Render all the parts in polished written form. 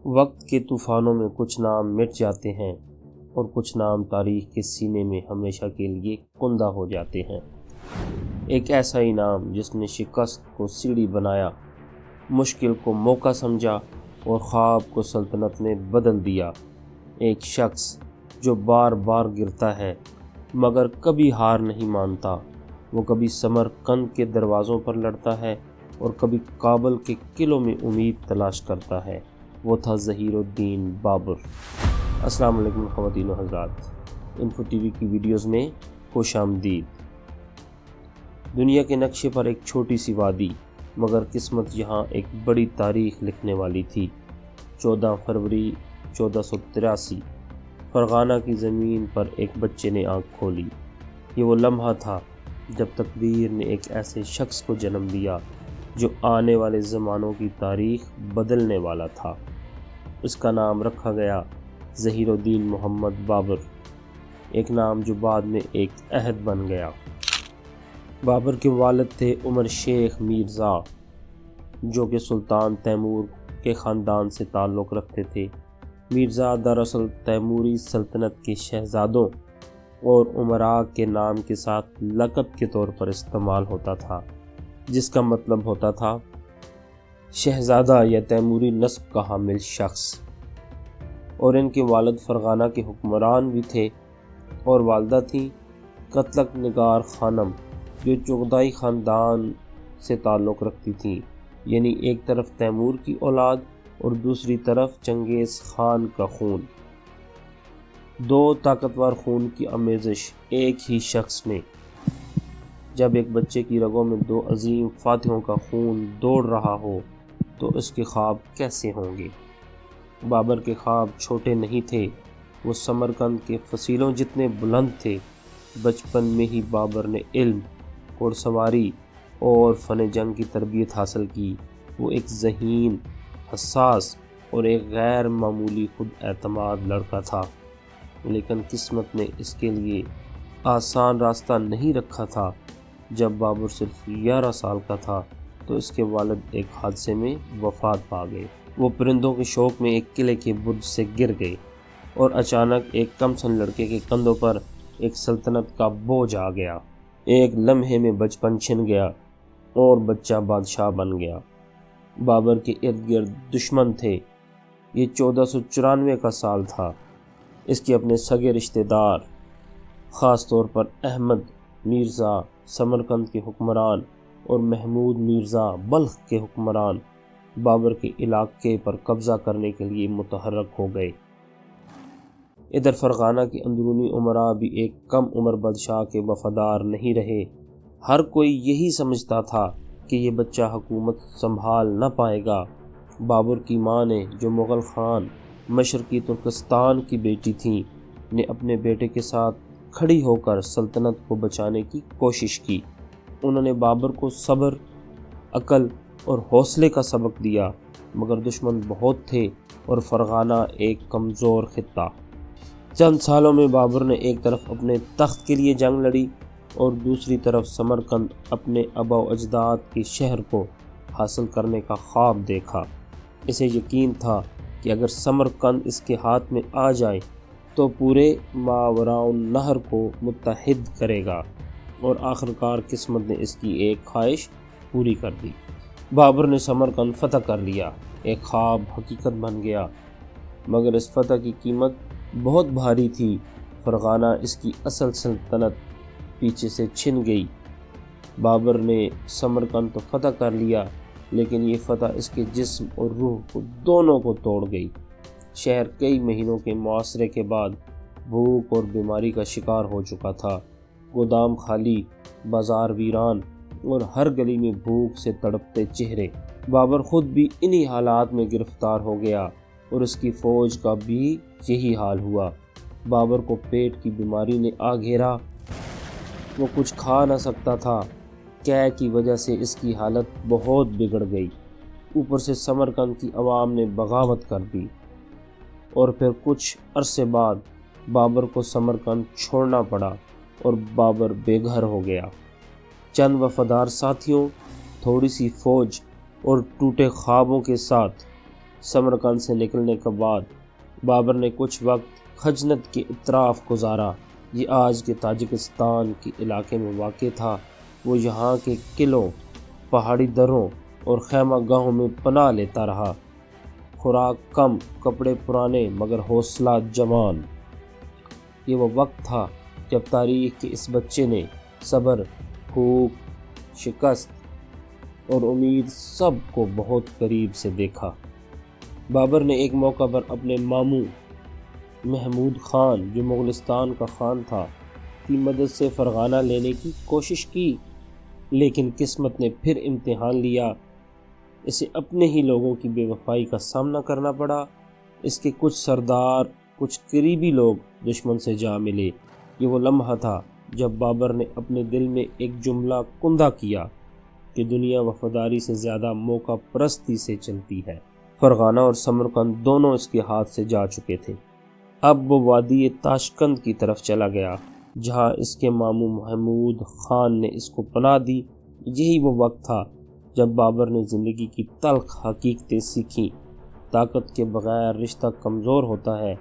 وقت کے طوفانوں میں کچھ نام مٹ جاتے ہیں اور کچھ نام تاریخ کے سینے میں ہمیشہ کے لیے کندہ ہو جاتے ہیں۔ ایک ایسا ہی نام جس نے شکست کو سیڑھی بنایا، مشکل کو موقع سمجھا اور خواب کو سلطنت میں بدل دیا۔ ایک شخص جو بار بار گرتا ہے مگر کبھی ہار نہیں مانتا۔ وہ کبھی سمرقند کے دروازوں پر لڑتا ہے اور کبھی کابل کے قلعوں میں امید تلاش کرتا ہے۔ وہ تھا ظہیر الدین بابر۔ السلام علیکم خواتین و حضرات، انفو ٹی وی کی ویڈیوز میں خوش آمدید۔ دنیا کے نقشے پر ایک چھوٹی سی وادی، مگر قسمت یہاں ایک بڑی تاریخ لکھنے والی تھی۔ 14 فروری 1483 فرغانہ کی زمین پر ایک بچے نے آنکھ کھولی۔ یہ وہ لمحہ تھا جب تقدیر نے ایک ایسے شخص کو جنم دیا جو آنے والے زمانوں کی تاریخ بدلنے والا تھا۔ اس کا نام رکھا گیا ظہیر الدین محمد بابر، ایک نام جو بعد میں ایک عہد بن گیا۔ بابر کے والد تھے عمر شیخ میرزا، جو کہ سلطان تیمور کے خاندان سے تعلق رکھتے تھے۔ میرزا دراصل تیموری سلطنت کے شہزادوں اور امراء کے نام کے ساتھ لقب کے طور پر استعمال ہوتا تھا، جس کا مطلب ہوتا تھا شہزادہ یا تیموری نسب کا حامل شخص۔ اور ان کے والد فرغانہ کے حکمران بھی تھے اور والدہ تھیں قتلک نگار خانم، جو چغتائی خاندان سے تعلق رکھتی تھیں، یعنی ایک طرف تیمور کی اولاد اور دوسری طرف چنگیز خان کا خون۔ دو طاقتور خون کی آمیزش ایک ہی شخص میں۔ جب ایک بچے کی رگوں میں دو عظیم فاتحوں کا خون دوڑ رہا ہو تو اس کے خواب کیسے ہوں گے؟ بابر کے خواب چھوٹے نہیں تھے، وہ سمرقند کے فصیلوں جتنے بلند تھے۔ بچپن میں ہی بابر نے علم، گھڑ سواری اور فن جنگ کی تربیت حاصل کی۔ وہ ایک ذہین، حساس اور ایک غیر معمولی خود اعتماد لڑکا تھا، لیکن قسمت نے اس کے لیے آسان راستہ نہیں رکھا تھا۔ جب بابر صرف 11 سال کا تھا تو اس کے والد ایک حادثے میں وفات پا گئے۔ وہ پرندوں کے شوق میں ایک قلعے کے برج سے گر گئے اور اچانک ایک کم سن لڑکے کے کندھوں پر ایک سلطنت کا بوجھ آ گیا۔ ایک لمحے میں بچپن چھن گیا اور بچہ بادشاہ بن گیا۔ بابر کے ارد گرد دشمن تھے۔ یہ 1494 کا سال تھا۔ اس کے اپنے سگے رشتہ دار، خاص طور پر احمد میرزا سمرقند کے حکمران اور محمود میرزا بلخ کے حکمران، بابر کے علاقے پر قبضہ کرنے کے لیے متحرک ہو گئے۔ ادھر فرغانہ کے اندرونی امراء بھی ایک کم عمر بادشاہ کے وفادار نہیں رہے۔ ہر کوئی یہی سمجھتا تھا کہ یہ بچہ حکومت سنبھال نہ پائے گا۔ بابر کی ماں نے، جو مغل خان مشرقی ترکستان کی بیٹی تھیں، نے اپنے بیٹے کے ساتھ کھڑی ہو کر سلطنت کو بچانے کی کوشش کی۔ انہوں نے بابر کو صبر، عقل اور حوصلے کا سبق دیا، مگر دشمن بہت تھے اور فرغانہ ایک کمزور خطہ۔ چند سالوں میں بابر نے ایک طرف اپنے تخت کے لیے جنگ لڑی اور دوسری طرف سمرقند، اپنے آباء و اجداد کے شہر کو حاصل کرنے کا خواب دیکھا۔ اسے یقین تھا کہ اگر سمرقند اس کے ہاتھ میں آ جائے تو پورے ماوراء النہر کو متحد کرے گا، اور آخرکار قسمت نے اس کی ایک خواہش پوری کر دی۔ بابر نے سمرقند فتح کر لیا۔ ایک خواب حقیقت بن گیا، مگر اس فتح کی قیمت بہت بھاری تھی۔ فرغانہ، اس کی اصل سلطنت، پیچھے سے چھن گئی۔ بابر نے سمرقند تو فتح کر لیا، لیکن یہ فتح اس کے جسم اور روح کو دونوں کو توڑ گئی۔ شہر کئی مہینوں کے محاصرے کے بعد بھوک اور بیماری کا شکار ہو چکا تھا۔ گودام خالی، بازار ویران اور ہر گلی میں بھوک سے تڑپتے چہرے۔ بابر خود بھی انہی حالات میں گرفتار ہو گیا اور اس کی فوج کا بھی یہی حال ہوا۔ بابر کو پیٹ کی بیماری نے آ گھیرا۔ وہ کچھ کھا نہ سکتا تھا۔ قے کی وجہ سے اس کی حالت بہت بگڑ گئی۔ اوپر سے سمرقند کی عوام نے بغاوت کر دی اور پھر کچھ عرصے بعد بابر کو سمرقند چھوڑنا پڑا اور بابر بے گھر ہو گیا۔ چند وفادار ساتھیوں، تھوڑی سی فوج اور ٹوٹے خوابوں کے ساتھ سمرقند سے نکلنے کے بعد بابر نے کچھ وقت خجنت کے اطراف گزارا۔ یہ آج کے تاجکستان کے علاقے میں واقع تھا۔ وہ یہاں کے قلعوں، پہاڑی دروں اور خیمہ گاہوں میں پناہ لیتا رہا۔ خوراک کم، کپڑے پرانے مگر حوصلہ جوان۔ یہ وہ وقت تھا جب تاریخ کے اس بچے نے صبر، بھوک، شکست اور امید سب کو بہت قریب سے دیکھا۔ بابر نے ایک موقع پر اپنے ماموں محمود خان، جو مغلستان کا خان تھا، کی مدد سے فرغانہ لینے کی کوشش کی، لیکن قسمت نے پھر امتحان لیا۔ اسے اپنے ہی لوگوں کی بے وفائی کا سامنا کرنا پڑا۔ اس کے کچھ سردار، کچھ قریبی لوگ دشمن سے جا ملے۔ یہ وہ لمحہ تھا جب بابر نے اپنے دل میں ایک جملہ کندہ کیا کہ دنیا وفاداری سے زیادہ موقع پرستی سے چلتی ہے۔ فرغانہ اور سمرقند دونوں اس کے ہاتھ سے جا چکے تھے۔ اب وہ وادی تاشقند کی طرف چلا گیا، جہاں اس کے ماموں محمود خان نے اس کو پناہ دی۔ یہی وہ وقت تھا جب بابر نے زندگی کی تلخ حقیقتیں سیکھیں۔ طاقت کے بغیر رشتہ کمزور ہوتا ہے،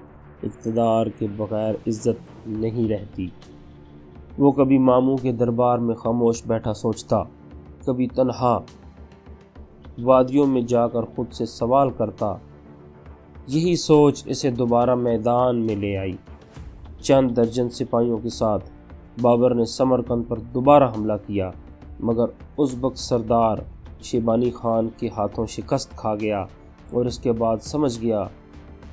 اقتدار کے بغیر عزت نہیں رہتی۔ وہ کبھی ماموں کے دربار میں خاموش بیٹھا سوچتا، کبھی تنہا وادیوں میں جا کر خود سے سوال کرتا۔ یہی سوچ اسے دوبارہ میدان میں لے آئی۔ چند درجن سپاہیوں کے ساتھ بابر نے سمرقند پر دوبارہ حملہ کیا، مگر ازبک سردار شیبانی خان کے ہاتھوں شکست کھا گیا اور اس کے بعد سمجھ گیا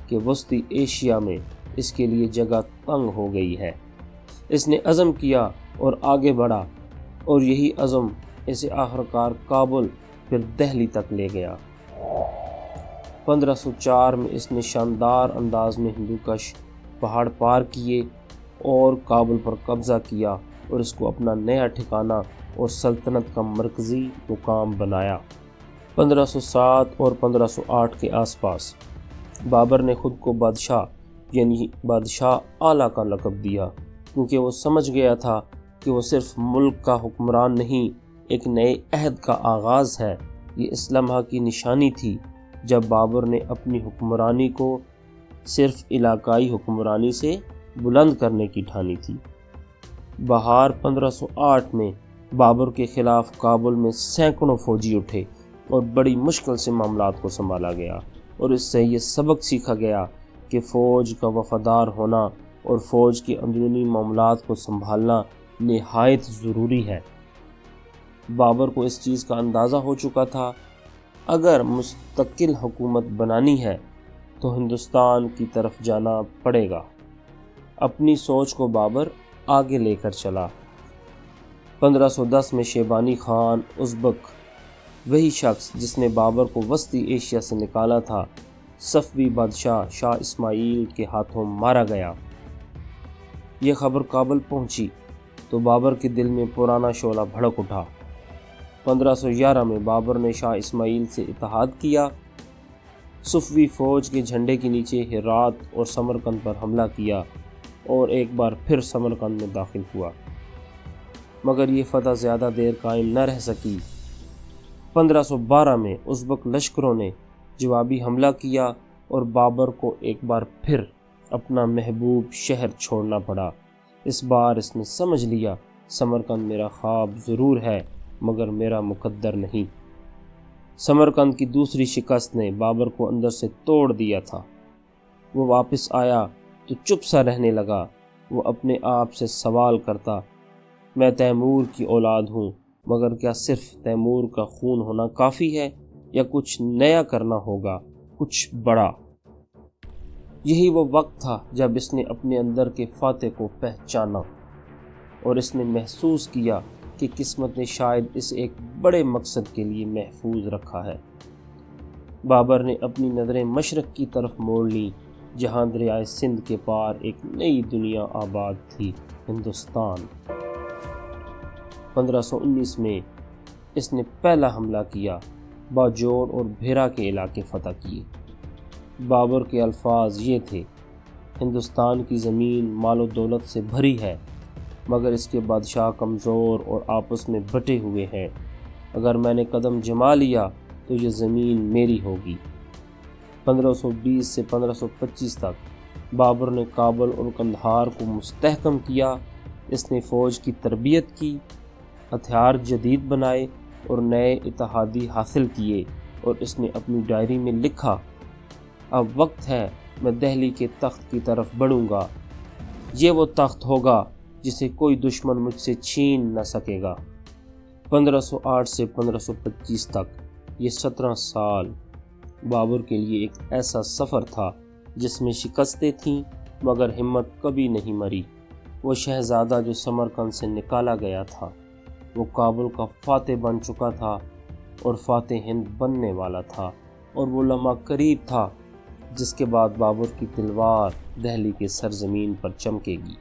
کہ وسطی ایشیا میں اس کے لیے جگہ تنگ ہو گئی ہے۔ اس نے عزم کیا اور آگے بڑھا، اور یہی عزم اسے آخرکار کابل پھر دہلی تک لے گیا۔ 1504 میں اس نے شاندار انداز میں ہندوکش پہاڑ پار کیے اور کابل پر قبضہ کیا اور اس کو اپنا نیا ٹھکانہ اور سلطنت کا مرکزی مقام بنایا۔ 1507 اور 1508 کے آس پاس بابر نے خود کو بادشاہ، یعنی بادشاہ اعلیٰ کا لقب دیا، کیونکہ وہ سمجھ گیا تھا کہ وہ صرف ملک کا حکمران نہیں، ایک نئے عہد کا آغاز ہے۔ یہ اس لمحہ کی نشانی تھی جب بابر نے اپنی حکمرانی کو صرف علاقائی حکمرانی سے بلند کرنے کی ٹھانی تھی۔ بہار 1508 میں بابر کے خلاف کابل میں سینکڑوں فوجی اٹھے اور بڑی مشکل سے معاملات کو سنبھالا گیا، اور اس سے یہ سبق سیکھا گیا کہ فوج کا وفادار ہونا اور فوج کے اندرونی معاملات کو سنبھالنا نہایت ضروری ہے۔ بابر کو اس چیز کا اندازہ ہو چکا تھا، اگر مستقل حکومت بنانی ہے تو ہندوستان کی طرف جانا پڑے گا۔ اپنی سوچ کو بابر آگے لے کر چلا۔ 1510 میں شیبانی خان ازبک، وہی شخص جس نے بابر کو وسطی ایشیا سے نکالا تھا، صفوی بادشاہ شاہ اسماعیل کے ہاتھوں مارا گیا۔ یہ خبر کابل پہنچی تو بابر کے دل میں پرانا شعلہ بھڑک اٹھا۔ 1511 میں بابر نے شاہ اسماعیل سے اتحاد کیا، صفوی فوج کے جھنڈے کے نیچے ہرات اور سمرقند پر حملہ کیا اور ایک بار پھر سمرقند میں داخل ہوا، مگر یہ فتح زیادہ دیر قائم نہ رہ سکی۔ 1512 میں ازبک لشکروں نے جوابی حملہ کیا اور بابر کو ایک بار پھر اپنا محبوب شہر چھوڑنا پڑا۔ اس بار اس نے سمجھ لیا، سمرقند میرا خواب ضرور ہے مگر میرا مقدر نہیں۔ سمرقند کی دوسری شکست نے بابر کو اندر سے توڑ دیا تھا۔ وہ واپس آیا تو چپ سا رہنے لگا۔ وہ اپنے آپ سے سوال کرتا، میں تیمور کی اولاد ہوں، مگر کیا صرف تیمور کا خون ہونا کافی ہے یا کچھ نیا کرنا ہوگا، کچھ بڑا؟ یہی وہ وقت تھا جب اس نے اپنے اندر کے فاتح کو پہچانا اور اس نے محسوس کیا کہ قسمت نے شاید اسے ایک بڑے مقصد کے لیے محفوظ رکھا ہے۔ بابر نے اپنی نظریں مشرق کی طرف موڑ لیں، جہاں دریائے سندھ کے پار ایک نئی دنیا آباد تھی، ہندوستان۔ 1519 میں اس نے پہلا حملہ کیا، باجوڑ اور بھیرا کے علاقے فتح کیے۔ بابر کے الفاظ یہ تھے، ہندوستان کی زمین مال و دولت سے بھری ہے، مگر اس کے بادشاہ کمزور اور آپس میں بٹے ہوئے ہیں۔ اگر میں نے قدم جما لیا تو یہ زمین میری ہوگی۔ 1520 سے 1525 تک بابر نے کابل اور قندھار کو مستحکم کیا۔ اس نے فوج کی تربیت کی، ہتھیار جدید بنائے اور نئے اتحادی حاصل کیے، اور اس نے اپنی ڈائری میں لکھا، اب وقت ہے میں دہلی کے تخت کی طرف بڑھوں گا، یہ وہ تخت ہوگا جسے کوئی دشمن مجھ سے چھین نہ سکے گا۔ 1508 سے 1525 تک یہ 17 سال بابر کے لیے ایک ایسا سفر تھا جس میں شکستیں تھیں مگر ہمت کبھی نہیں مری۔ وہ شہزادہ جو سمرقند سے نکالا گیا تھا، وہ کابل کا فاتح بن چکا تھا اور فاتح ہند بننے والا تھا، اور وہ لمحہ قریب تھا جس کے بعد بابر کی تلوار دہلی کے سرزمین پر چمکے گی۔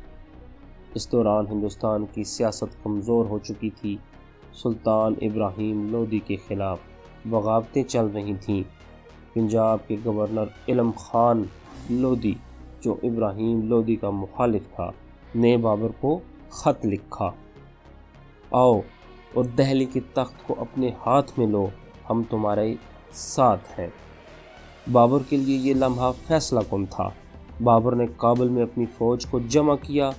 اس دوران ہندوستان کی سیاست کمزور ہو چکی تھی۔ سلطان ابراہیم لودھی کے خلاف بغاوتیں چل رہی تھیں۔ پنجاب کے گورنر علم خان لودھی، جو ابراہیم لودھی کا مخالف تھا، نے بابر کو خط لکھا، آؤ اور دہلی کے تخت کو اپنے ہاتھ میں لو، ہم تمہارے ساتھ ہیں۔ بابر کے لیے یہ لمحہ فیصلہ کن تھا۔ بابر نے کابل میں اپنی فوج کو جمع کیا۔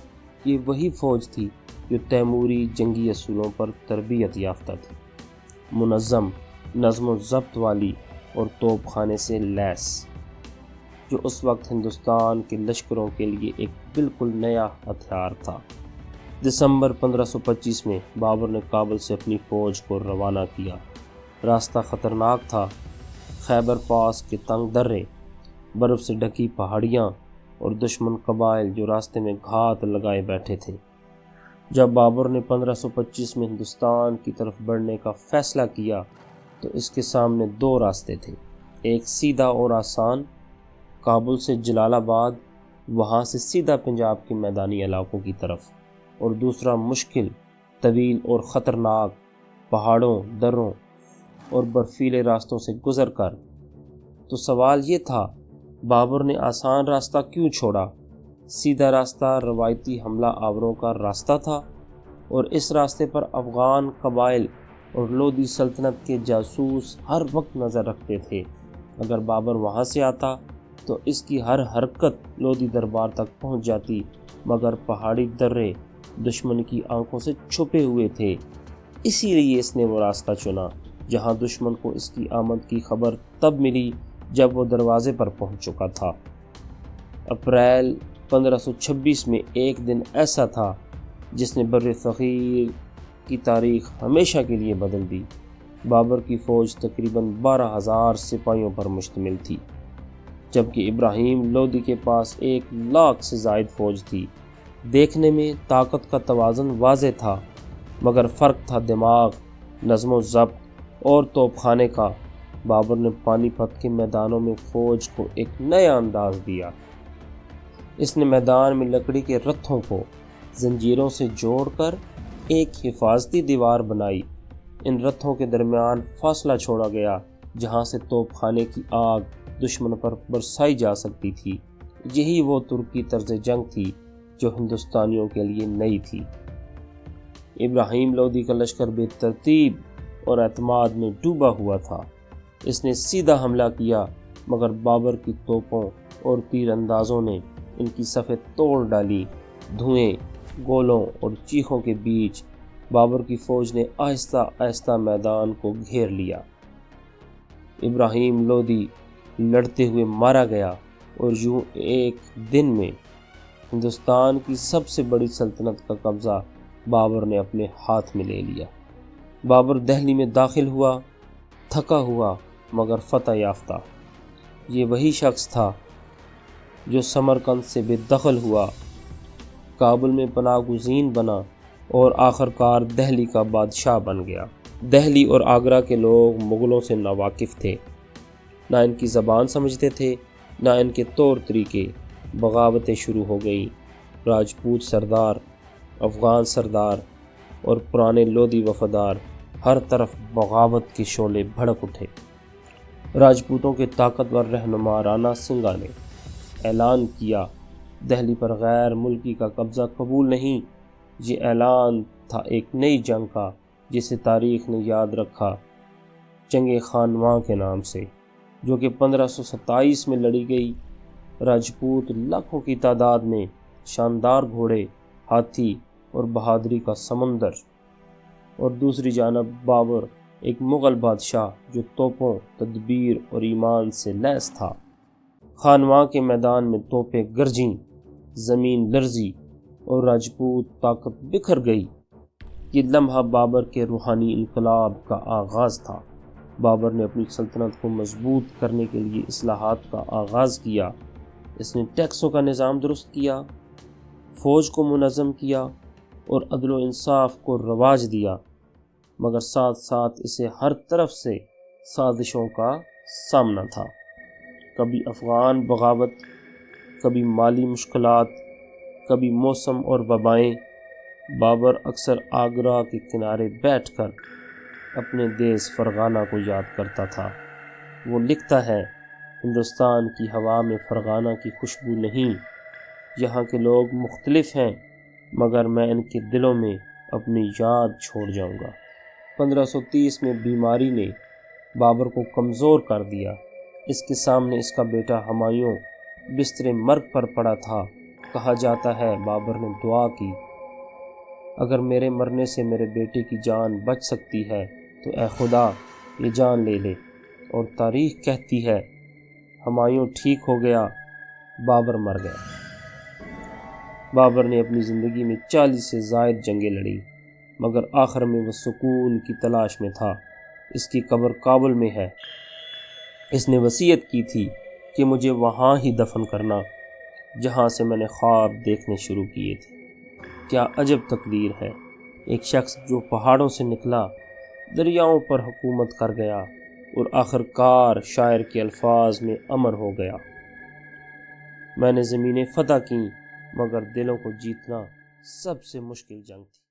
یہ وہی فوج تھی جو تیموری جنگی اصولوں پر تربیت یافتہ تھی، منظم، نظم و ضبط والی اور توپ خانے سے لیس، جو اس وقت ہندوستان کے لشکروں کے لیے ایک بالکل نیا ہتھیار تھا۔ دسمبر 1525 میں بابر نے کابل سے اپنی فوج کو روانہ کیا۔ راستہ خطرناک تھا۔ خیبر پاس کے تنگ درے، برف سے ڈھکی پہاڑیاں اور دشمن قبائل جو راستے میں گھات لگائے بیٹھے تھے۔ جب بابر نے 1525 میں ہندوستان کی طرف بڑھنے کا فیصلہ کیا تو اس کے سامنے دو راستے تھے، ایک سیدھا اور آسان، کابل سے جلال آباد، وہاں سے سیدھا پنجاب کے میدانی علاقوں کی طرف، اور دوسرا مشکل، طویل اور خطرناک، پہاڑوں، دروں اور برفیلے راستوں سے گزر کر۔ تو سوال یہ تھا، بابر نے آسان راستہ کیوں چھوڑا؟ سیدھا راستہ روایتی حملہ آوروں کا راستہ تھا، اور اس راستے پر افغان قبائل اور لودھی سلطنت کے جاسوس ہر وقت نظر رکھتے تھے۔ اگر بابر وہاں سے آتا تو اس کی ہر حرکت لودھی دربار تک پہنچ جاتی، مگر پہاڑی درے دشمن کی آنکھوں سے چھپے ہوئے تھے، اسی لیے اس نے وہ راستہ چنا جہاں دشمن کو اس کی آمد کی خبر تب ملی جب وہ دروازے پر پہنچ چکا تھا۔ اپریل 1526 میں ایک دن ایسا تھا جس نے بر صغیر کی تاریخ ہمیشہ کے لیے بدل دی۔ بابر کی فوج تقریباً 12,000 سپاہیوں پر مشتمل تھی، جبکہ ابراہیم لودھی کے پاس 1,00,000 سے زائد فوج تھی۔ دیکھنے میں طاقت کا توازن واضح تھا، مگر فرق تھا دماغ، نظم و ضبط اور توپ خانے کا۔ بابر نے پانی پت کے میدانوں میں فوج کو ایک نیا انداز دیا۔ اس نے میدان میں لکڑی کے رتھوں کو زنجیروں سے جوڑ کر ایک حفاظتی دیوار بنائی۔ ان رتھوں کے درمیان فاصلہ چھوڑا گیا جہاں سے توپ خانے کی آگ دشمن پر برسائی جا سکتی تھی۔ یہی وہ ترکی طرز جنگ تھی جو ہندوستانیوں کے لیے نئی تھی۔ ابراہیم لودھی کا لشکر بے ترتیب اور اعتماد میں ڈوبا ہوا تھا۔ اس نے سیدھا حملہ کیا، مگر بابر کی توپوں اور تیر اندازوں نے ان کی صفیں توڑ ڈالی۔ دھوئیں، گولوں اور چیخوں کے بیچ بابر کی فوج نے آہستہ آہستہ میدان کو گھیر لیا۔ ابراہیم لودھی لڑتے ہوئے مارا گیا، اور یوں ایک دن میں ہندوستان کی سب سے بڑی سلطنت کا قبضہ بابر نے اپنے ہاتھ میں لے لیا۔ بابر دہلی میں داخل ہوا، تھکا ہوا مگر فتح یافتہ۔ یہ وہی شخص تھا جو سمرقند سے بے دخل ہوا، کابل میں پناہ گزین بنا اور آخرکار دہلی کا بادشاہ بن گیا۔ دہلی اور آگرہ کے لوگ مغلوں سے ناواقف تھے، نہ ان کی زبان سمجھتے تھے، نہ ان کے طور طریقے۔ بغاوتیں شروع ہو گئیں۔ راجپوت سردار، افغان سردار اور پرانے لودھی وفادار، ہر طرف بغاوت کے شعلے بھڑک اٹھے۔ راجپوتوں کے طاقتور رہنما رانا سنگھا نے اعلان کیا، دہلی پر غیر ملکی کا قبضہ قبول نہیں۔ یہ اعلان تھا ایک نئی جنگ کا جسے تاریخ نے یاد رکھا، جنگ خانواں کے نام سے۔ جو کہ 1527 میں لڑی گئی۔ راجپوت لاکھوں کی تعداد میں، شاندار گھوڑے، ہاتھی اور بہادری کا سمندر، اور دوسری جانب بابر ایک مغل بادشاہ جو توپوں، تدبیر اور ایمان سے لیس تھا۔ خانواں کے میدان میں توپیں گرجیں، زمین لرزی اور راجپوت طاقت بکھر گئی۔ یہ لمحہ بابر کے روحانی انقلاب کا آغاز تھا۔ بابر نے اپنی سلطنت کو مضبوط کرنے کے لیے اصلاحات کا آغاز کیا۔ اس نے ٹیکسوں کا نظام درست کیا، فوج کو منظم کیا اور عدل و انصاف کو رواج دیا، مگر ساتھ ساتھ اسے ہر طرف سے سازشوں کا سامنا تھا۔ کبھی افغان بغاوت، کبھی مالی مشکلات، کبھی موسم اور وبائیں۔ بابر اکثر آگرہ کے کنارے بیٹھ کر اپنے دیس فرغانہ کو یاد کرتا تھا۔ وہ لکھتا ہے، ہندوستان کی ہوا میں فرغانہ کی خوشبو نہیں، یہاں کے لوگ مختلف ہیں مگر میں ان کے دلوں میں اپنی یاد چھوڑ جاؤں گا۔ 1530 میں بیماری نے بابر کو کمزور کر دیا۔ اس کے سامنے اس کا بیٹا ہمایوں بستر مرگ پر پڑا تھا۔ کہا جاتا ہے بابر نے دعا کی، اگر میرے مرنے سے میرے بیٹے کی جان بچ سکتی ہے تو اے خدا یہ جان لے لے، اور تاریخ کہتی ہے ہمایوں ٹھیک ہو گیا، بابر مر گیا۔ بابر نے اپنی زندگی میں 40 سے زائد جنگیں لڑیں، مگر آخر میں وہ سکون کی تلاش میں تھا۔ اس کی قبر کابل میں ہے۔ اس نے وصیت کی تھی کہ مجھے وہاں ہی دفن کرنا جہاں سے میں نے خواب دیکھنے شروع کیے تھے۔ کیا عجب تقدیر ہے، ایک شخص جو پہاڑوں سے نکلا، دریاؤں پر حکومت کر گیا اور آخر کار شاعر کے الفاظ میں امر ہو گیا، میں نے زمینیں فتح کیں مگر دلوں کو جیتنا سب سے مشکل جنگ تھی۔